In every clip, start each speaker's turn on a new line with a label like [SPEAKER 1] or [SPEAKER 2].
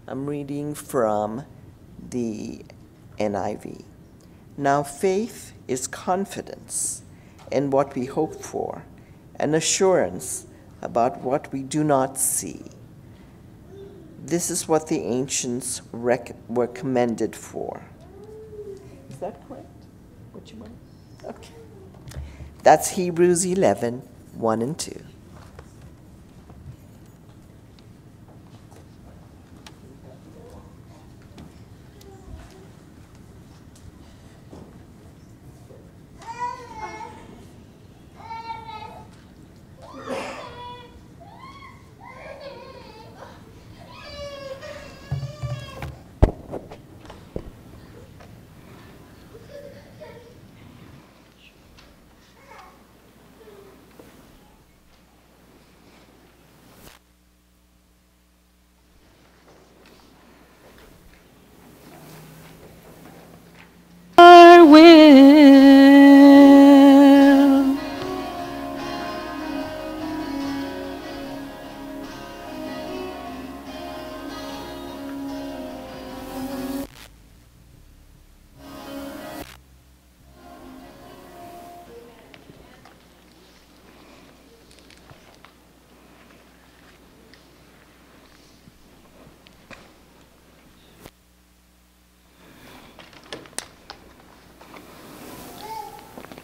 [SPEAKER 1] I'm reading from the NIV. Now faith is confidence in what we hope for, and assurance about what we do not see. This is what the ancients were commended for. Is that correct? What you want? Okay. That's Hebrews 11, 1 and 2.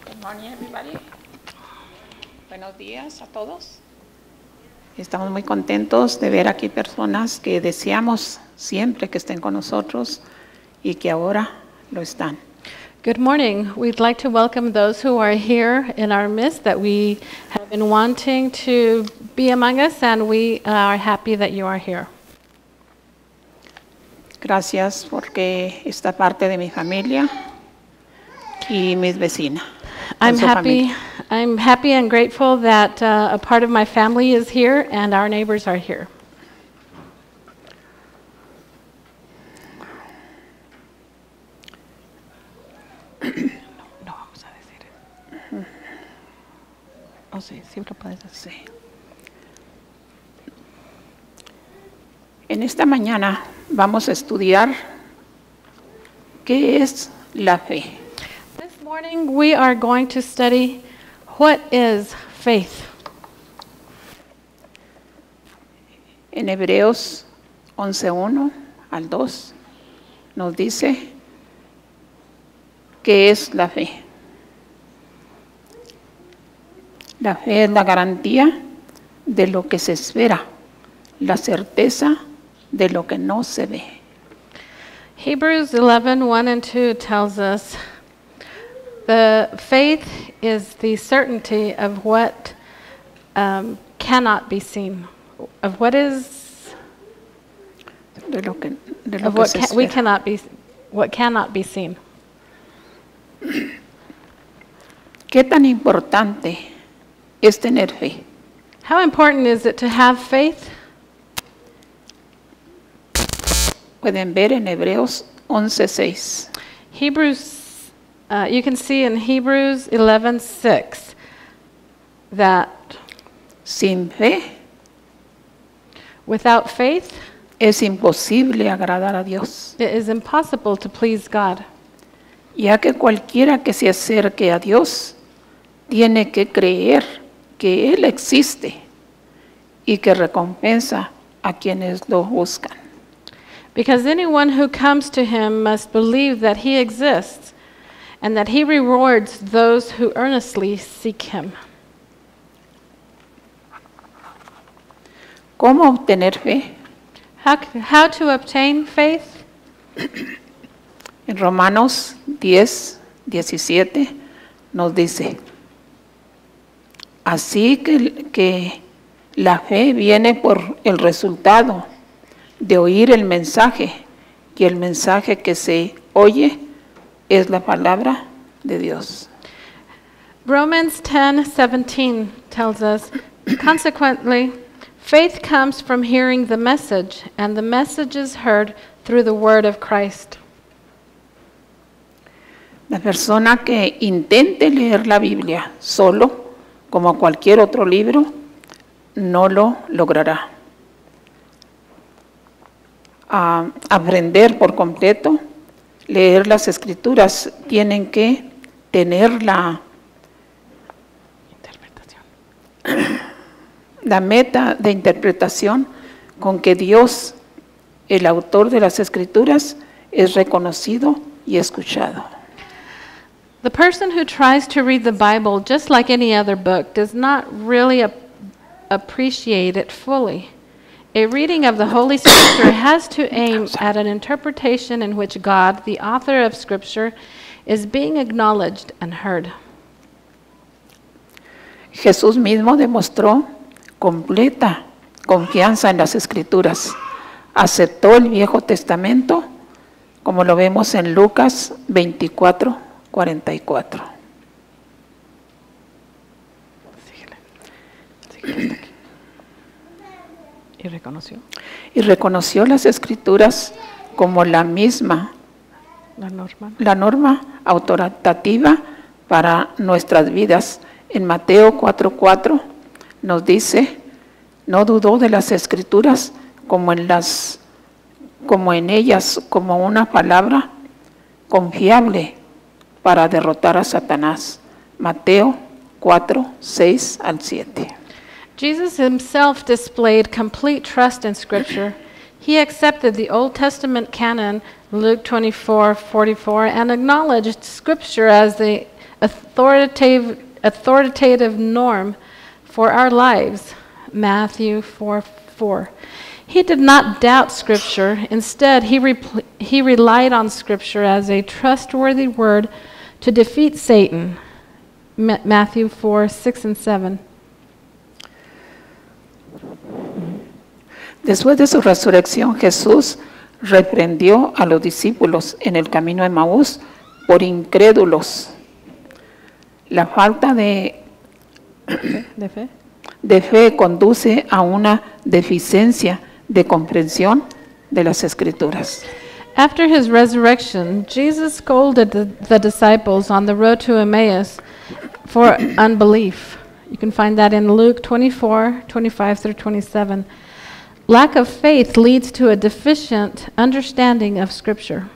[SPEAKER 2] Good morning, everybody. Buenos días a todos. Estamos muy contentos de ver aquí personas que deseamos siempre que estén con nosotros y que ahora lo están.
[SPEAKER 3] Good morning. We'd like to welcome those who are here in our midst that we have been wanting to be among us, and we are happy that you are here.
[SPEAKER 2] Gracias porque esta parte de mi familia y mis vecinas.
[SPEAKER 3] I'm happy and grateful that a part of my family is here and our neighbors are here.
[SPEAKER 2] No vamos a decir. Oh, sí, siempre puedes decir. En esta mañana vamos a estudiar qué es la fe.
[SPEAKER 3] This morning we are going to study what is faith.
[SPEAKER 2] En Hebreos 11:1 al 2 nos dice qué es la fe. La fe es la garantía de lo que se espera, la certeza de lo que no se ve.
[SPEAKER 3] Hebrews 11:1 and 2 tells us the faith is the certainty of what cannot be seen, of what is,
[SPEAKER 2] De lo que
[SPEAKER 3] of what cannot be seen.
[SPEAKER 2] ¿Qué tan importante es tener fe?
[SPEAKER 3] How important is it to have faith?
[SPEAKER 2] Pueden ver en Hebreos 11:6.
[SPEAKER 3] You can see in Hebrews 11:6 that
[SPEAKER 2] Sin fe
[SPEAKER 3] without faith,
[SPEAKER 2] es imposible agradar a Dios,
[SPEAKER 3] it is impossible to please God.
[SPEAKER 2] ya que cualquiera que se acerque a Dios tiene que creer que Él existe y que recompensa a quienes lo buscan.
[SPEAKER 3] Because anyone who comes to him must believe that he exists and that he rewards those who earnestly seek him.
[SPEAKER 2] ¿Cómo obtener fe?
[SPEAKER 3] How to obtain faith?
[SPEAKER 2] En Romanos 10:17 nos dice, así que la fe viene por el resultado de oír el mensaje, y el mensaje que se oye es la palabra de Dios.
[SPEAKER 3] Romans 10:17 tells us, consequently, faith comes from hearing the message, and the message is heard through the word of Christ.
[SPEAKER 2] La persona que intente leer la Biblia solo, como cualquier otro libro, no lo logrará. aprender por completo, leer las Escrituras, tienen que tener la meta de interpretación con que Dios, el autor de las Escrituras, es reconocido y escuchado.
[SPEAKER 3] The person who tries to read the Bible just like any other book does not really appreciate it fully. A reading of the Holy Scripture has to aim at an interpretation in which God, the author of Scripture, is being acknowledged and heard.
[SPEAKER 2] Jesús mismo demostró completa confianza en las Escrituras. Aceptó el Viejo Testamento, como lo vemos en Lucas 24:44.
[SPEAKER 3] ¿Y reconoció?
[SPEAKER 2] Y reconoció las Escrituras como la misma, la norma autoritativa para nuestras vidas. En Mateo 4:4 nos dice, no dudó de las Escrituras como en ellas como una palabra confiable para derrotar a Satanás. Mateo 4:6-7.
[SPEAKER 3] Jesus himself displayed complete trust in Scripture. He accepted the Old Testament canon, Luke 24:44, and acknowledged Scripture as the authoritative norm for our lives, Matthew 4:4. He did not doubt Scripture. Instead, he relied on Scripture as a trustworthy word to defeat Satan, Matthew 4:6-7.
[SPEAKER 2] Después de su resurrección, Jesús reprendió a los discípulos en el camino de Emaús por incrédulos. La falta de fe conduce a una deficiencia de comprensión de las Escrituras.
[SPEAKER 3] After his resurrection, Jesus scolded the disciples on the road to Emmaus for unbelief. You can find that in Luke 24:25-27. Lack of faith leads to a deficient understanding of Scripture.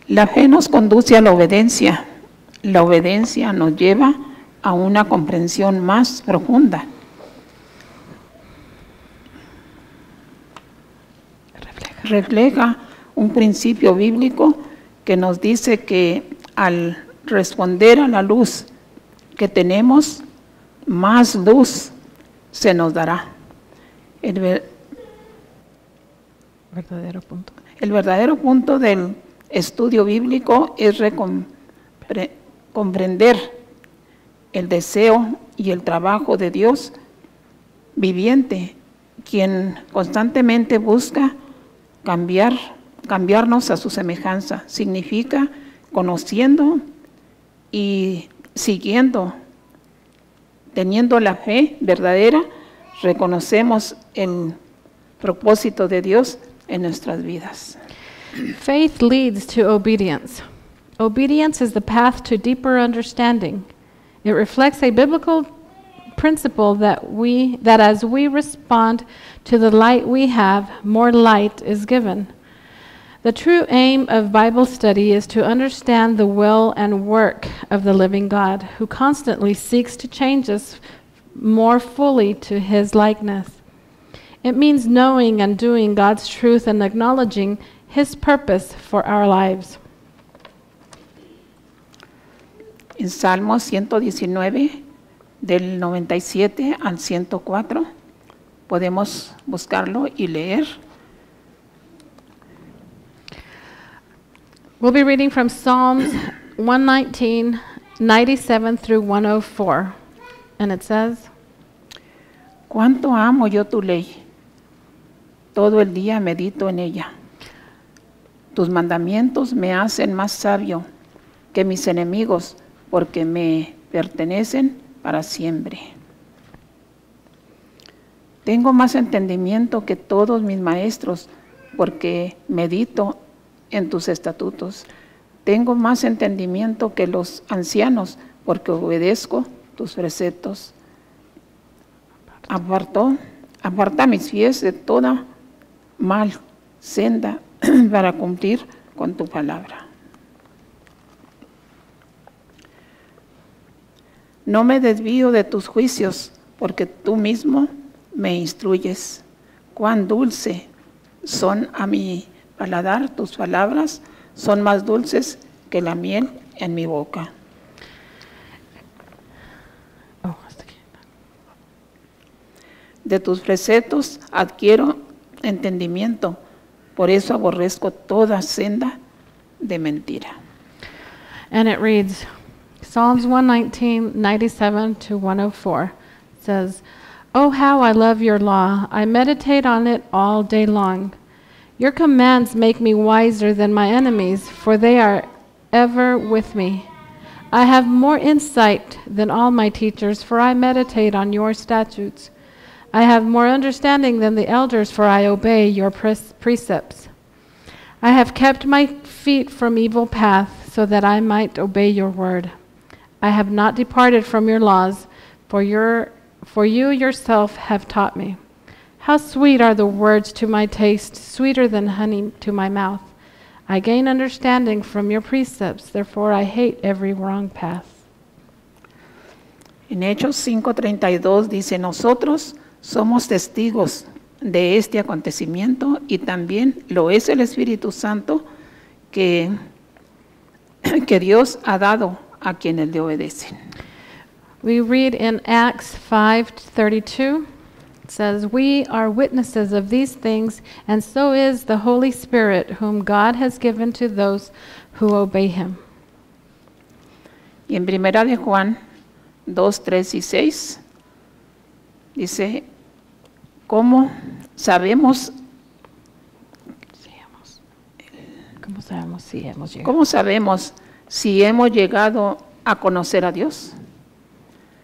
[SPEAKER 2] La fe nos conduce a la obediencia. La obediencia nos lleva a una comprensión más profunda. Refleja un principio bíblico que nos dice que al responder a la luz que tenemos, más luz se nos dará. El verdadero punto del estudio bíblico es comprender el deseo y el trabajo de Dios viviente, quien constantemente busca cambiarnos a su semejanza. Significa conociendo y siguiendo, teniendo la fe verdadera, reconocemos el propósito de Dios en nuestras vidas.
[SPEAKER 3] Faith leads to obedience. Obedience is the path to deeper understanding. It reflects a biblical principle that as we respond to the light we have, more light is given. The true aim of Bible study is to understand the will and work of the living God, who constantly seeks to change us more fully to his likeness. It means knowing and doing God's truth and acknowledging his purpose for our lives.
[SPEAKER 2] En Salmos 119, del 97 al 104, podemos buscarlo y leer.
[SPEAKER 3] We'll be reading from Psalms 119, 97 through 104. And it says,
[SPEAKER 2] Cuánto amo yo tu ley, todo el día medito en ella. Tus mandamientos me hacen más sabio que mis enemigos, porque me pertenecen para siempre. Tengo más entendimiento que todos mis maestros, porque medito en tus estatutos. Tengo más entendimiento que los ancianos, porque obedezco tus preceptos. Aparta mis pies de toda mal senda para cumplir con tu palabra. No me desvío de tus juicios, porque tú mismo me instruyes. Cuán dulce son a mi paladar tus palabras, son más dulces que la miel en mi boca. De tus preceptos adquiero entendimiento, por eso aborrezco toda senda de mentira.
[SPEAKER 3] And it reads, Psalms 119, 97 to 104 says, Oh, how I love your law. I meditate on it all day long. Your commands make me wiser than my enemies, for they are ever with me. I have more insight than all my teachers, for I meditate on your statutes. I have more understanding than the elders, for I obey your precepts. I have kept my feet from evil paths, so that I might obey your word. I have not departed from your laws, for you yourself have taught me. How sweet are the words to my taste, sweeter than honey to my mouth. I gain understanding from your precepts, therefore I hate every wrong path.
[SPEAKER 2] En Hechos 5:32 dice, nosotros somos testigos de este acontecimiento y también lo es el Espíritu Santo que Dios ha dado a quienes le obedecen.
[SPEAKER 3] We read in Acts 5:32, it says, We are witnesses of these things, and so is the Holy Spirit, whom God has given to those who obey him.
[SPEAKER 2] Y en Primera de Juan 2, 3 y 6 dice, ¿cómo sabemos si hemos llegado a conocer a Dios?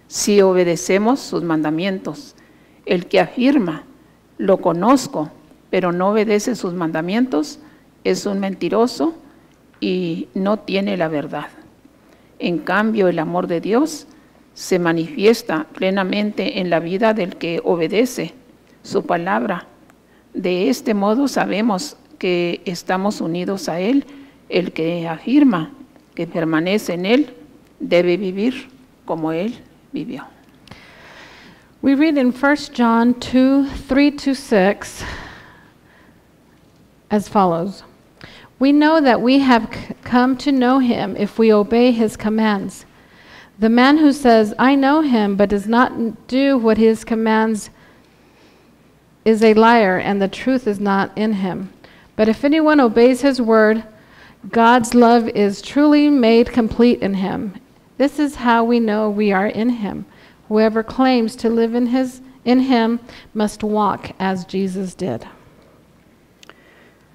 [SPEAKER 2] Si obedecemos sus mandamientos. El que afirma, lo conozco, pero no obedece sus mandamientos, es un mentiroso y no tiene la verdad. En cambio, el amor de Dios se manifiesta plenamente en la vida del que obedece su palabra. De este modo sabemos que estamos unidos a Él. El que afirma que permanece en Él debe vivir como Él vivió.
[SPEAKER 3] We read in 1 John 2:3-6 as follows. We know that we have come to know him if we obey his commands. The man who says, I know him, but does not do what his commands is a liar, and the truth is not in him. But if anyone obeys his word, God's love is truly made complete in him. This is how we know we are in him. Whoever claims to live in him must walk as Jesus did.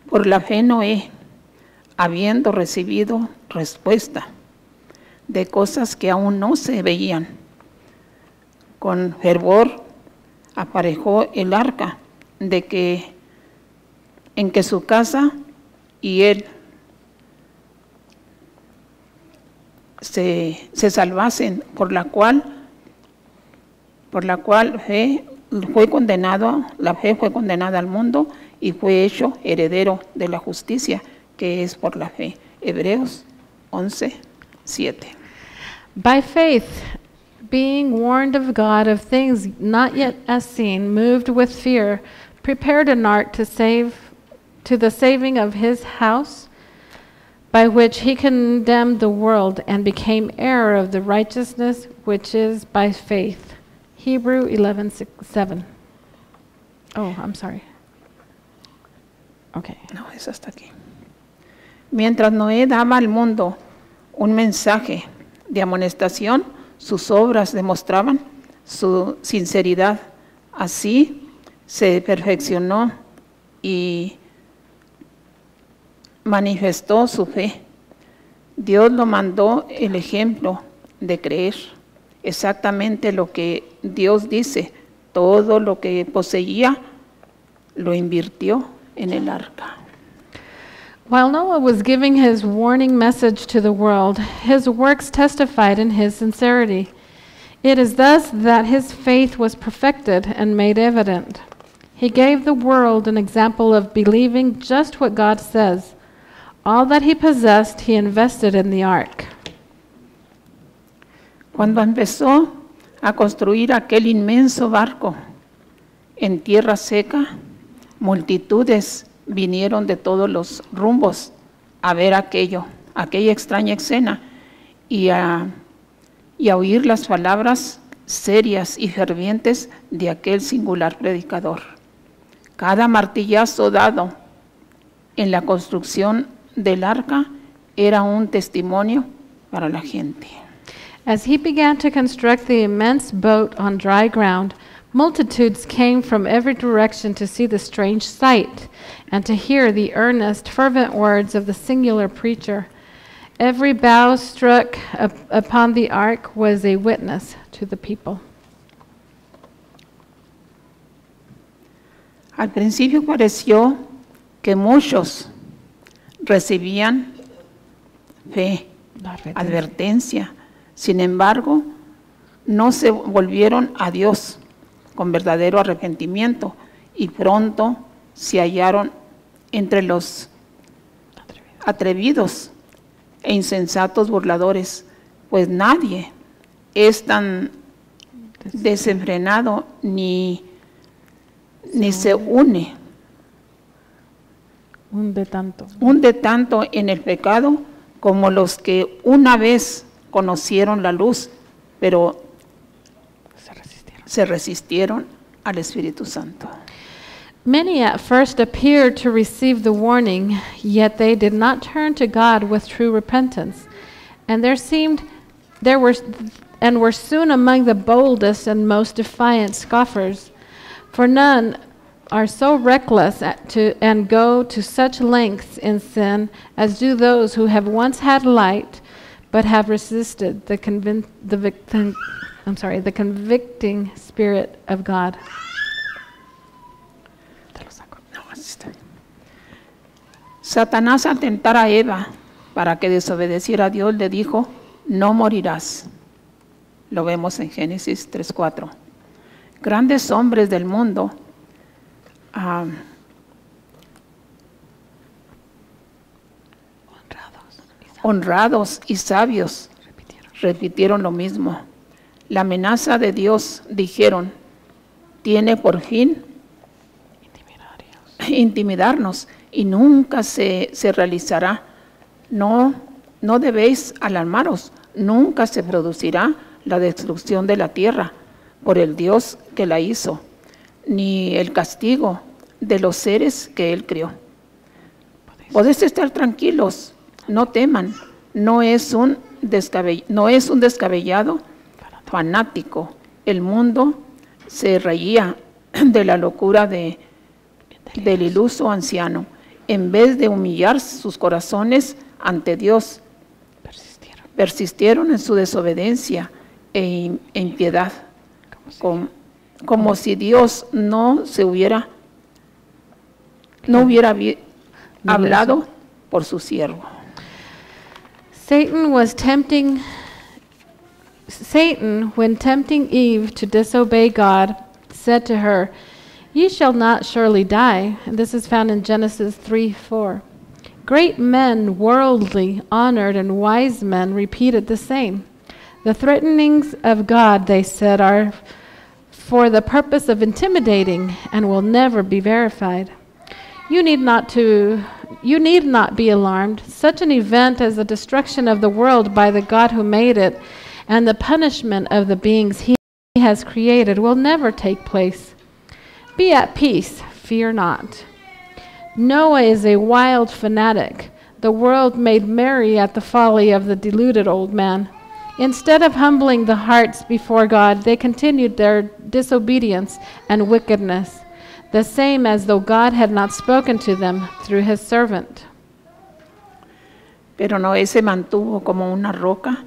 [SPEAKER 2] Por la fe Noé, habiendo recibido respuesta de cosas que aún no se veían, con fervor aparejó el arca en que su casa y él se salvasen, por la cual la fe fue condenada al mundo y fue hecho heredero de la justicia, que es por la fe. Hebreos 11:7.
[SPEAKER 3] By faith, being warned of God of things not yet as seen, moved with fear, prepared an ark to the saving of his house, by which he condemned the world and became heir of the righteousness which is by faith. Hebrew 11:7. Oh, I'm sorry. Okay.
[SPEAKER 2] No, es hasta aquí. Mientras Noé daba al mundo un mensaje de amonestación, sus obras demostraban su sinceridad. Así se perfeccionó y manifestó su fe. Dios lo mandó el ejemplo de creer exactamente lo que Dios dice. Todo lo que poseía lo invirtió en el arca.
[SPEAKER 3] While Noah was giving his warning message to the world, his works testified in his sincerity. It is thus that his faith was perfected and made evident. He gave the world an example of believing just what God says. All that he possessed, he invested in the ark.
[SPEAKER 2] Cuando empezó a construir aquel inmenso barco en tierra seca, multitudes vinieron de todos los rumbos a ver aquella extraña escena y a oír las palabras serias y fervientes de aquel singular predicador. Cada martillazo dado en la construcción del arca era un testimonio para la gente.
[SPEAKER 3] As he began to construct the immense boat on dry ground, multitudes came from every direction to see the strange sight and to hear the earnest, fervent words of the singular preacher. Every bough struck upon the ark was a witness to the people.
[SPEAKER 2] Al principio pareció que muchos recibían fe, advertencia. Sin embargo, no se volvieron a Dios con verdadero arrepentimiento y pronto se hallaron entre los atrevidos e insensatos burladores, pues nadie es tan desenfrenado ni se hunde tanto en el pecado como los que una vez conocieron la luz, pero se resistieron al Espíritu Santo.
[SPEAKER 3] Many at first appeared to receive the warning, yet they did not turn to God with true repentance. And were soon among the boldest and most defiant scoffers. For none are so reckless and go to such lengths in sin as do those who have once had light, but have resisted the convicting Spirit of God.
[SPEAKER 2] Satanás, al tentar a Eva para que desobedeciera a Dios, le dijo: no morirás. Lo vemos en Génesis 3:4. Grandes hombres del mundo honrados y sabios repitieron lo mismo. La amenaza de Dios, dijeron, tiene por fin intimidarnos y nunca se realizará. No debéis alarmaros, nunca se producirá la destrucción de la tierra por el Dios que la hizo, ni el castigo de los seres que Él crió. Podéis estar tranquilos, no teman, no es un descabellado fanático. El mundo se reía de la locura del iluso anciano. En vez de humillar sus corazones ante Dios, persistieron en su desobediencia e impiedad, como si Dios no hubiera hablado por su siervo.
[SPEAKER 3] Satan, when tempting Eve to disobey God, said to her, "Ye shall not surely die." And this is found in Genesis 3:4. Great men, worldly, honored, and wise men repeated the same. The threatenings of God, they said, are for the purpose of intimidating and will never be verified. You need not be alarmed. Such an event as the destruction of the world by the God who made it and the punishment of the beings he has created will never take place. Be at peace, fear not. Noah is a wild fanatic. The world made merry at the folly of the deluded old man. Instead of humbling the hearts before God, they continued their disobedience and wickedness, the same as though God had not spoken to them through his servant.
[SPEAKER 2] Pero Noé se mantuvo como una roca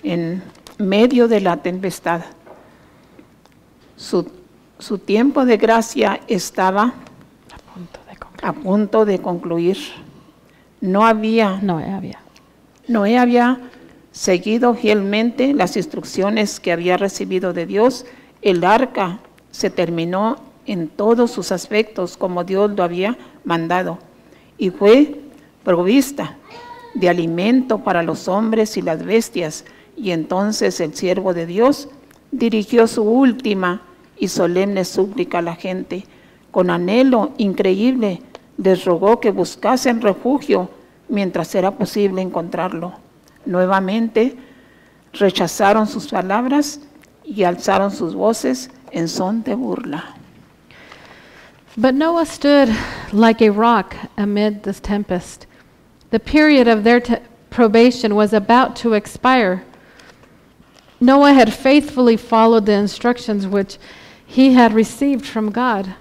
[SPEAKER 2] en medio de la tempestad. Su tiempo de gracia estaba a punto de concluir. Noé había seguido fielmente las instrucciones que había recibido de Dios. El arca se terminó en todos sus aspectos como Dios lo había mandado, y fue provista de alimento para los hombres y las bestias. Y entonces el siervo de Dios dirigió su última y solemne súplica a la gente. Con anhelo increíble les rogó que buscasen refugio mientras era posible encontrarlo. Nuevamente rechazaron sus palabras y alzaron sus voces en son de burla.
[SPEAKER 3] But Noah stood like a rock amid this tempest. The period of their probation was about to expire. Noah had faithfully followed the instructions which he had received from God.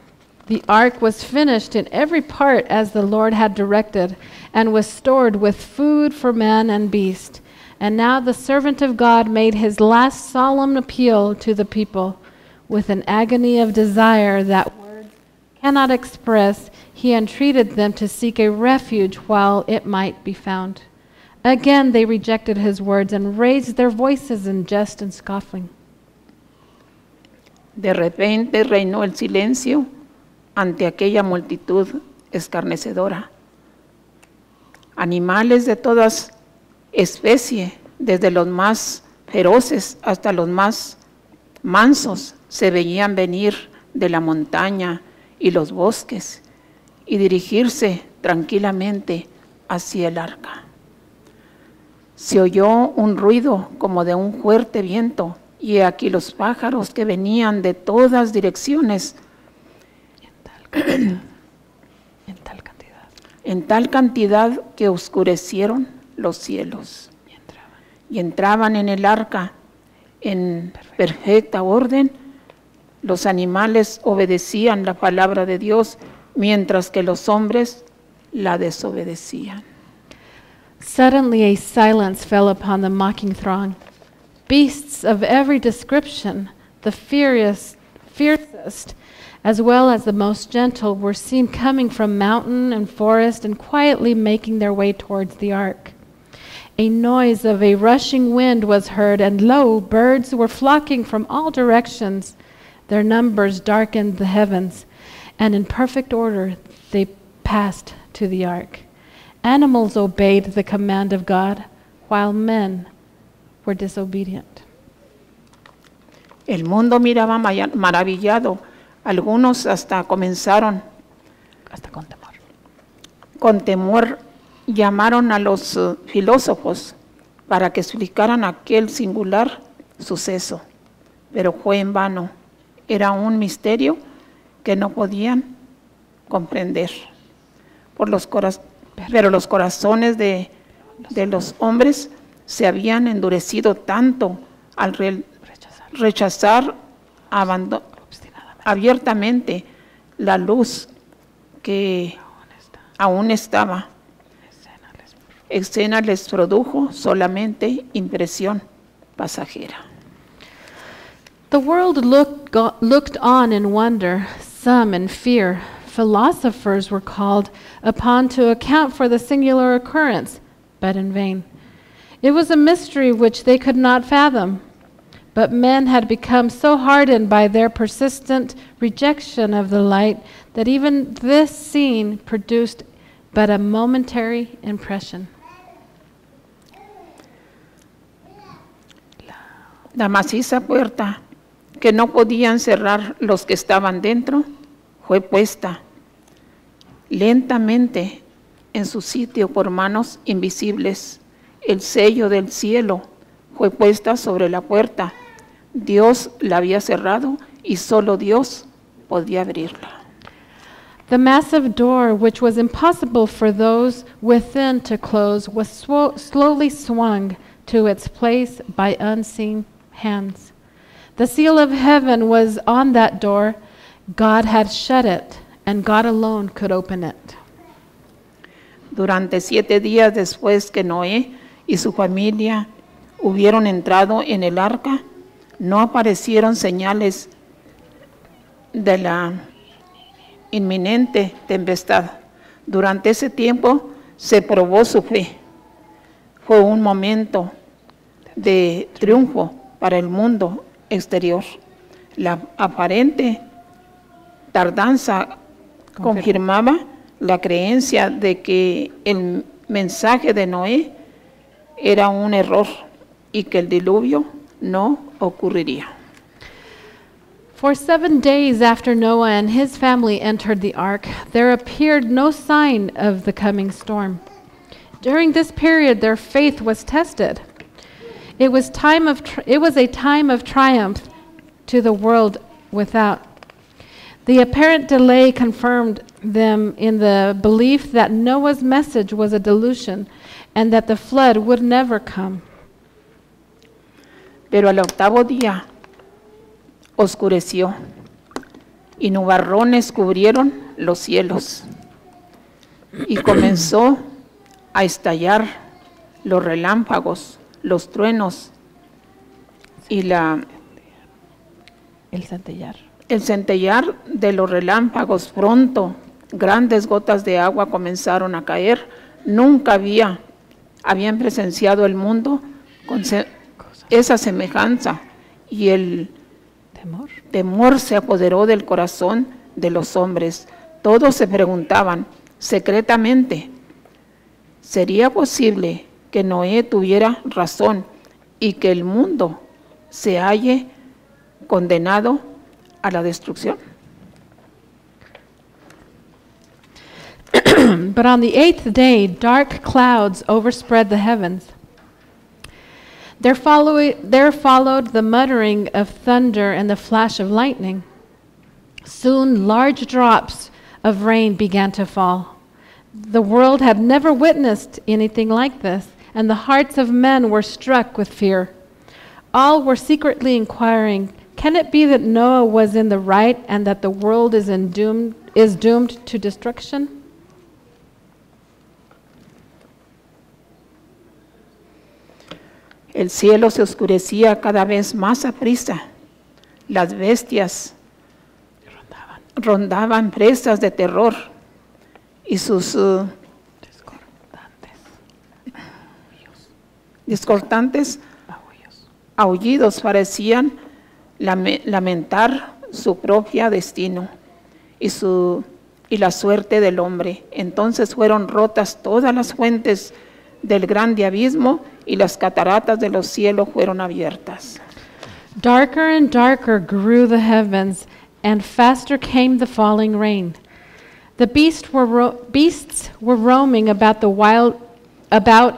[SPEAKER 3] The ark was finished in every part as the Lord had directed, and was stored with food for man and beast. And now the servant of God made his last solemn appeal to the people. With an agony of desire that words cannot express, he entreated them to seek a refuge while it might be found. Again they rejected his words and raised their voices in jest and scoffing.
[SPEAKER 2] De repente reinó el silencio ante aquella multitud escarnecedora. Animales de todas especies, desde los más feroces hasta los más mansos, se veían venir de la montaña y los bosques y dirigirse tranquilamente hacia el arca. Se oyó un ruido como de un fuerte viento, y aquí los pájaros que venían de todas direcciones en tal cantidad que oscurecieron los cielos, y entraban en el arca en perfecta orden. Los animales obedecían la palabra de Dios, mientras que los hombres la desobedecían.
[SPEAKER 3] Suddenly a silence fell upon the mocking throng. Beasts of every description, the fiercest, as well as the most gentle, were seen coming from mountain and forest and quietly making their way towards the ark. A noise of a rushing wind was heard, and lo, birds were flocking from all directions. Their numbers darkened the heavens, and in perfect order they passed to the ark. Animals obeyed the command of God, while men were disobedient.
[SPEAKER 2] El mundo miraba maravillado. Algunos hasta comenzaron, con temor llamaron a los filósofos para que explicaran aquel singular suceso, pero fue en vano. Era un misterio que no podían comprender. Pero los corazones de los hombres se habían endurecido tanto al rechazar abiertamente la luz que aún estaba. Escena les produjo solamente impresión pasajera.
[SPEAKER 3] The world looked on in wonder, some in fear. Philosophers were called upon to account for the singular occurrence, but in vain. It was a mystery which they could not fathom. But men had become so hardened by their persistent rejection of the light that even this scene produced but a momentary impression.
[SPEAKER 2] La maciza puerta que no podían cerrar los que estaban dentro fue puesta lentamente en su sitio por manos invisibles. El sello del cielo fue puesta sobre la puerta. Dios la había cerrado y solo Dios podía abrirla.
[SPEAKER 3] The massive door, which was impossible for those within to close, was slowly swung to its place by unseen hands. The seal of heaven was on that door. God had shut it, and God alone could open it.
[SPEAKER 2] Durante 7 días después que Noé y su familia hubieron entrado en el arca, no aparecieron señales de la inminente tempestad. Durante ese tiempo se probó su fe. Fue un momento de triunfo para el mundo exterior. La aparente tardanza confirmaba la creencia de que el mensaje de Noé era un error y que el diluvio no ocurriría.
[SPEAKER 3] For 7 days after Noah and his family entered the ark, there appeared no sign of the coming storm. During this period, their faith was tested. It was a time of triumph to the world without. The apparent delay confirmed them in the belief that Noah's message was a delusion and that the flood would never come.
[SPEAKER 2] Pero al 8º día oscureció y nubarrones cubrieron los cielos y comenzó a estallar los relámpagos, los truenos y el centellar de los relámpagos. Pronto grandes gotas de agua comenzaron a caer. Nunca habían presenciado el mundo con esa semejanza, y el temor se apoderó del corazón de los hombres. Todos se preguntaban secretamente, ¿sería posible que Noé tuviera razón y que el mundo se halle condenado a la destrucción?
[SPEAKER 3] But on the 8th day, dark clouds overspread the heavens. There followed the muttering of thunder and the flash of lightning. Soon large drops of rain began to fall. The world had never witnessed anything like this, and the hearts of men were struck with fear. All were secretly inquiring, can it be that Noah was in the right and that the world is doomed to destruction?
[SPEAKER 2] El cielo se oscurecía cada vez más aprisa. Las bestias rondaban presas de terror y sus discordantes aullidos parecían lamentar su propio destino y la suerte del hombre. Entonces fueron rotas todas las fuentes del grande abismo y las cataratas de los cielos fueron abiertas.
[SPEAKER 3] Darker and darker grew the heavens, and faster came the falling rain. The beasts were roaming about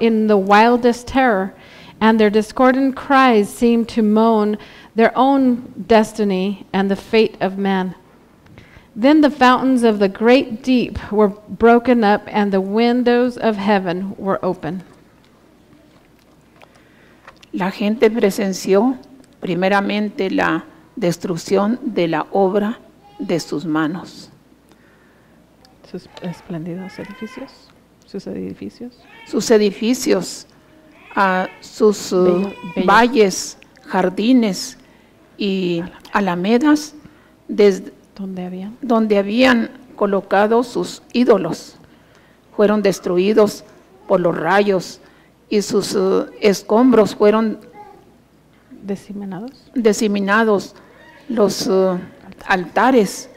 [SPEAKER 3] in the wildest terror, and their discordant cries seemed to moan their own destiny and the fate of man. Then the fountains of the great deep were broken up, and the windows of heaven were open.
[SPEAKER 2] La gente presenció primeramente la destrucción de la obra de sus manos.
[SPEAKER 3] Sus espléndidos edificios, sus edificios.
[SPEAKER 2] Sus edificios, sus valles, jardines y alamedas donde habían colocado sus ídolos fueron destruidos por los rayos y sus escombros fueron diseminados. Los altares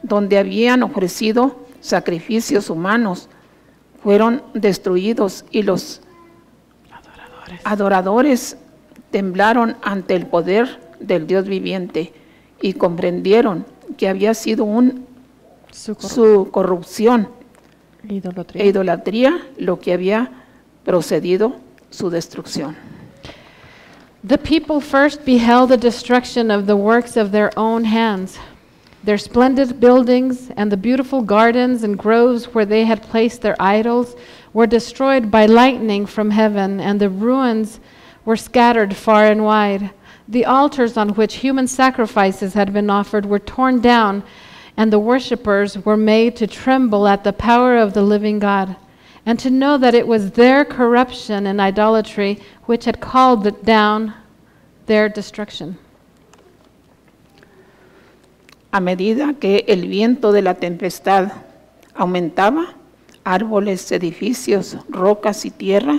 [SPEAKER 2] donde habían ofrecido sacrificios humanos fueron destruidos y los adoradores temblaron ante el poder del Dios viviente y comprendieron que había sido su corrupción e idolatría lo que había procedido su destrucción.
[SPEAKER 3] The people first beheld the destruction of the works of their own hands. Their splendid buildings and the beautiful gardens and groves where they had placed their idols were destroyed by lightning from heaven, and the ruins were scattered far and wide. The altars on which human sacrifices had been offered were torn down, and the worshippers were made to tremble at the power of the living God, and to know that it was their corruption and idolatry which had called down their destruction.
[SPEAKER 2] A medida que el viento de la tempestad aumentaba, árboles, edificios, rocas y tierra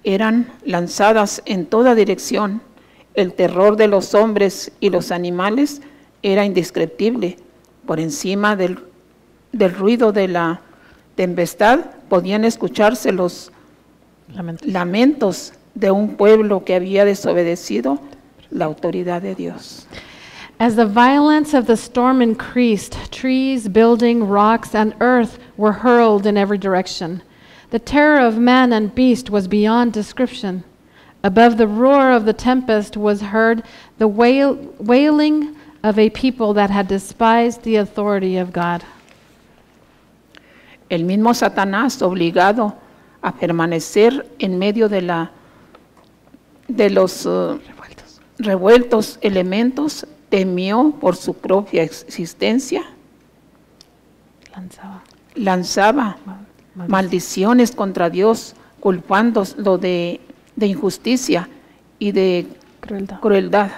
[SPEAKER 2] eran lanzadas en toda dirección. El terror de los hombres y los animales era indescriptible. Por encima del ruido de la tempestad podían escucharse los lamentos de un pueblo que había desobedecido la autoridad de Dios.
[SPEAKER 3] As the violence of the storm increased, trees, building, rocks, and earth were hurled in every direction. The terror of man and beast was beyond description. Above the roar of the tempest was heard the wailing of a people that had despised the authority of God.
[SPEAKER 2] El mismo Satanás, obligado a permanecer en medio de los revueltos elementos, temió por su propia existencia, lanzaba maldiciones contra Dios, culpándolo de injusticia y de crueldad.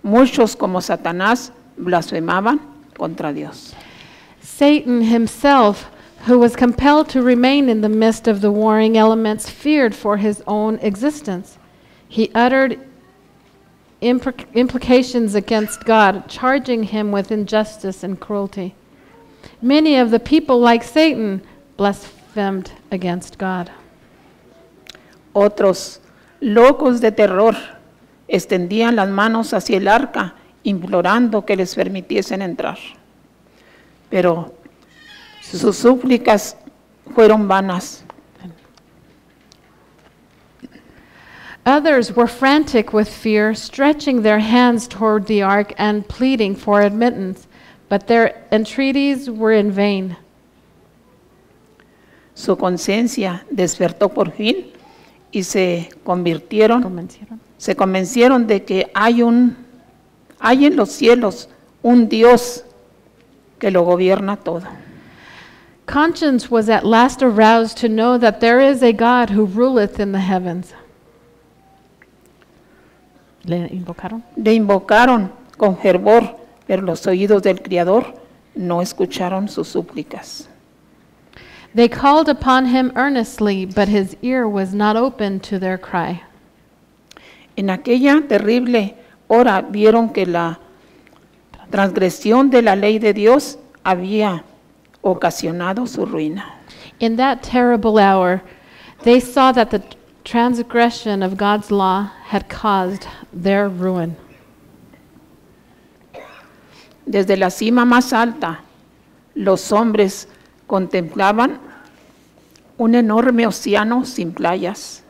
[SPEAKER 2] Muchos como Satanás blasfemaban contra Dios.
[SPEAKER 3] Satan himself, who was compelled to remain in the midst of the warring elements, feared for his own existence. He uttered implications against God, charging him with injustice and cruelty. Many of the people, like Satan, blasphemed against God.
[SPEAKER 2] Otros, locos de terror, extendían las manos hacia el arca, implorando que les permitiesen entrar. Pero sus súplicas fueron vanas.
[SPEAKER 3] Others were frantic with fear, stretching their hands toward the ark and pleading for admittance, but their entreaties were in vain.
[SPEAKER 2] Su conciencia despertó por fin y se convencieron de que hay en los cielos un Dios que lo gobierna todo.
[SPEAKER 3] Conscience was at last aroused to know that there is a God who ruleth in the heavens. Le invocaron con fervor, pero los oídos del Criador no escucharon sus súplicas. They called upon him earnestly, but his ear was not open to their cry.
[SPEAKER 2] En aquella terrible hora vieron que la transgresión de la ley de Dios había ocasionado su ruina.
[SPEAKER 3] In that terrible hour, they saw that the transgression of God's law had caused their ruin.
[SPEAKER 2] Desde la cima más alta, los hombres contemplaban un enorme océano sin playas.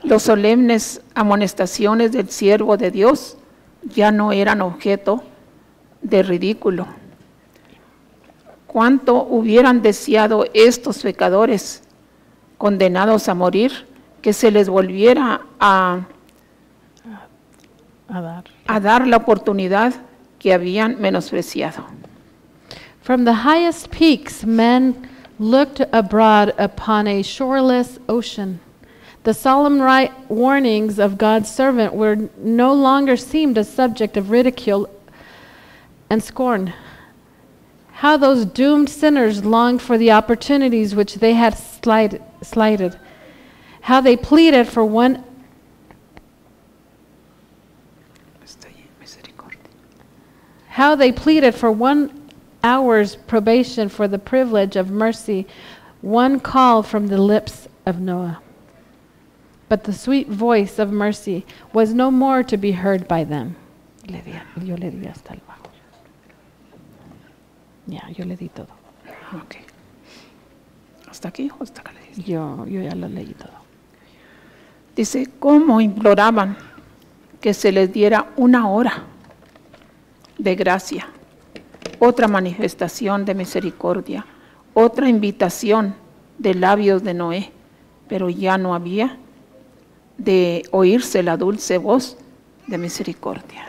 [SPEAKER 2] Los solemnes amonestaciones del siervo de Dios ya no eran objeto de ridículo. ¿Cuánto hubieran deseado estos pecadores condenados a morir que se les volviera a dar la oportunidad que habían menospreciado?
[SPEAKER 3] From the highest peaks, men looked abroad upon a shoreless ocean. The solemn warnings of God's servant were no longer seemed a subject of ridicule and scorn. How those doomed sinners longed for the opportunities which they had slighted. How they pleaded for one hour's probation for the privilege of mercy, one call from the lips of Noah. But the sweet voice of mercy was no more to be heard by them. Yo le di hasta el bajo. Yo le di todo.
[SPEAKER 2] Okay. ¿Hasta aquí o hasta acá le dice?
[SPEAKER 3] Yo ya lo leí todo.
[SPEAKER 2] Dice, ¿cómo imploraban que se les diera una hora de gracia? Otra manifestación de misericordia, otra invitación de labios de Noé, pero ya no había de oírse la dulce voz de misericordia.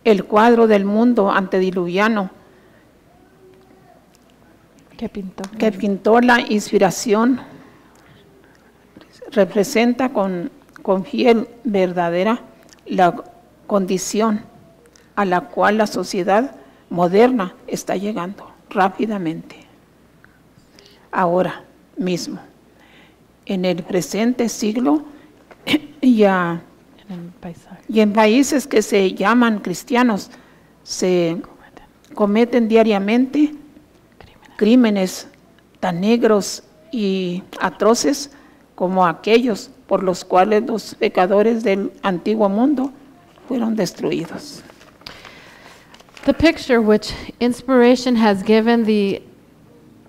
[SPEAKER 2] El cuadro del mundo antediluviano que pintó la inspiración representa con fiel verdadera la condición a la cual la sociedad moderna está llegando rápidamente, ahora mismo. en el presente siglo y en países que se llaman cristianos se cometen diariamente crímenes tan negros y atroces como aquellos por los cuales los pecadores del antiguo mundo fueron destruidos.
[SPEAKER 3] The picture which inspiration has given the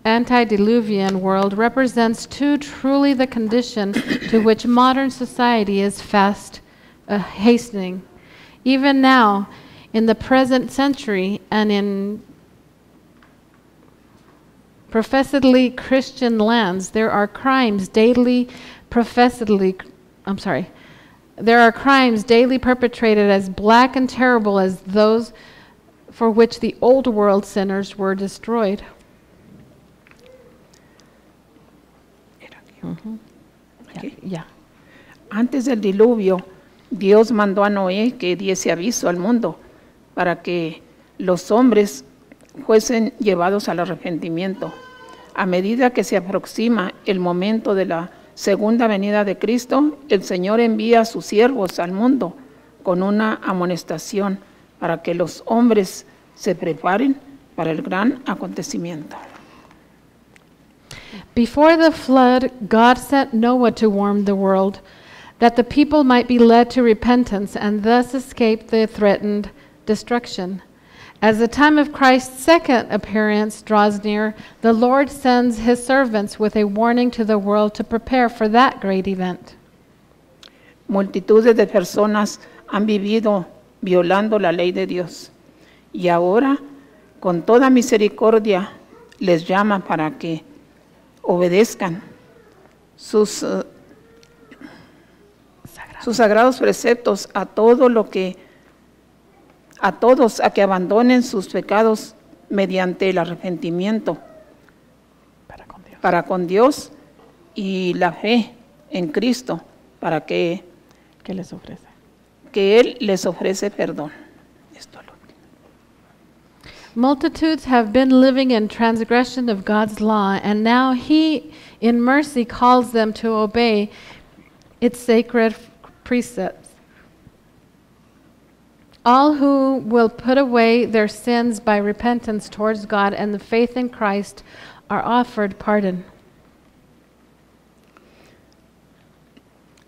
[SPEAKER 3] antediluvian world represents too truly the condition to which modern society is fast hastening. Even now, in the present century and in professedly Christian lands, there are crimes daily perpetrated as black and terrible as those for which the old world sinners were destroyed. Yeah.
[SPEAKER 2] Antes del diluvio, Dios mandó a Noé que diese aviso al mundo para que los hombres fuesen llevados al arrepentimiento. A medida que se aproxima el momento de la segunda venida de Cristo, el Señor envía a sus siervos al mundo con una amonestación para que los hombres se preparen para el gran acontecimiento.
[SPEAKER 3] Before the flood, God sent Noah to warn the world that the people might be led to repentance and thus escape the threatened destruction. As the time of Christ's second appearance draws near, the Lord sends his servants with a warning to the world to prepare for that great event.
[SPEAKER 2] Multitudes de personas han vivido violando la ley de Dios y ahora, con toda misericordia, les llama para que obedezcan sus sagrados preceptos a todos a que abandonen sus pecados mediante el arrepentimiento para con Dios y la fe en Cristo, para que Él les ofrece perdón.
[SPEAKER 3] Multitudes have been living in transgression of God's law, and now he, in mercy, calls them to obey its sacred precepts. All who will put away their sins by repentance towards God and the faith in Christ are offered pardon.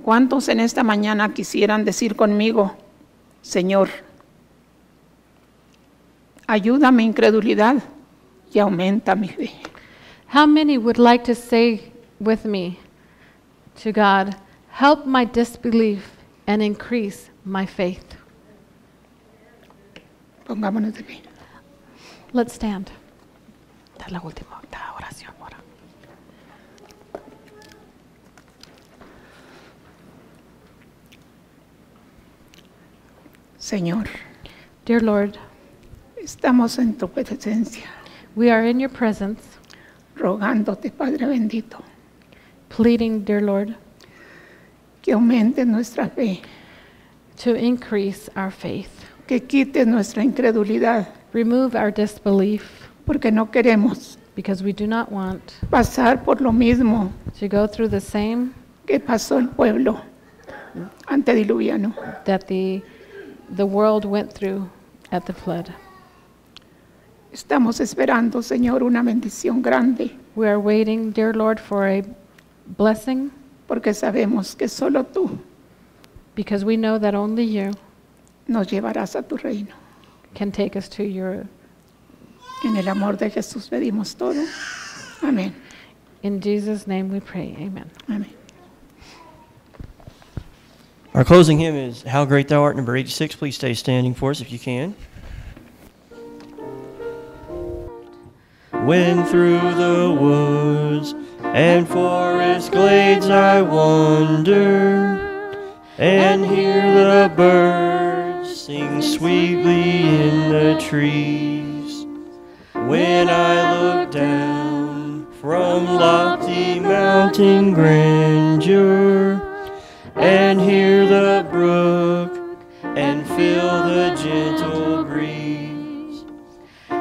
[SPEAKER 2] ¿Cuántos en esta mañana quisieran decir conmigo, Señor, ayuda mi incredulidad y aumenta mi fe?
[SPEAKER 3] How many would like to say with me to God, help my disbelief and increase my faith?
[SPEAKER 2] Pongámonos de pie.
[SPEAKER 3] Let's stand. Esta es la última oración ahora.
[SPEAKER 2] Señor,
[SPEAKER 3] Dear Lord,
[SPEAKER 2] estamos en tu presencia,
[SPEAKER 3] we are in your presence,
[SPEAKER 2] rogándote, Padre bendito,
[SPEAKER 3] pleading, dear Lord,
[SPEAKER 2] que aumentes nuestra fe,
[SPEAKER 3] to increase our faith.
[SPEAKER 2] que quites nuestra incredulidad,
[SPEAKER 3] Remove our disbelief,
[SPEAKER 2] porque no queremos
[SPEAKER 3] because we do not want
[SPEAKER 2] pasar por lo mismo
[SPEAKER 3] to go through the same
[SPEAKER 2] que pasó el pueblo antediluviano.
[SPEAKER 3] that the world went through at the flood.
[SPEAKER 2] Estamos esperando, Señor, una bendición grande,
[SPEAKER 3] We are waiting, dear Lord, for a blessing,
[SPEAKER 2] porque sabemos que solo tú
[SPEAKER 3] because we know that only you
[SPEAKER 2] nos llevarás a tu reino.
[SPEAKER 3] can take us to your.
[SPEAKER 2] En el amor de Jesús pedimos todo. Amén.
[SPEAKER 3] In Jesus' name we pray. Amen.
[SPEAKER 2] Amén.
[SPEAKER 4] Our closing hymn is How Great Thou Art, number 86. Please stay standing for us if you can. When through the woods and forest glades I wander and hear the birds sing sweetly in the trees, when I look down from lofty mountain grandeur and hear the brook and feel the gentle breeze,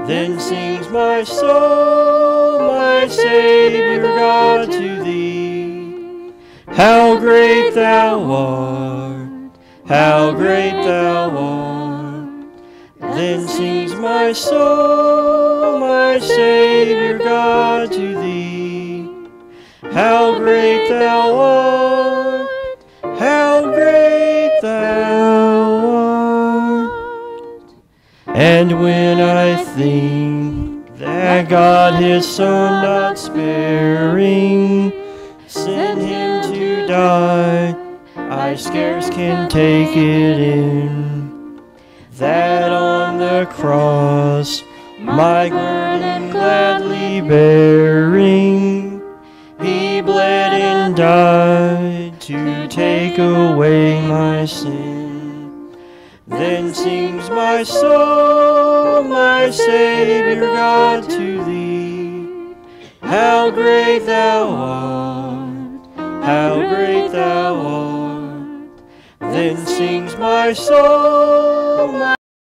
[SPEAKER 4] then sings my soul, my Savior God, to thee. How great thou art, how great thou art. Then sings my soul, my Savior God, to thee. How great thou art, how great thou art. And when I think that God his Son not sparing sent him to die, I scarce can take it in, that on the cross my burden gladly bearing, he bled and died to take away my sin. Then sings my soul, my Savior God, to thee. How great thou art, how great thou art. Then sings my soul, my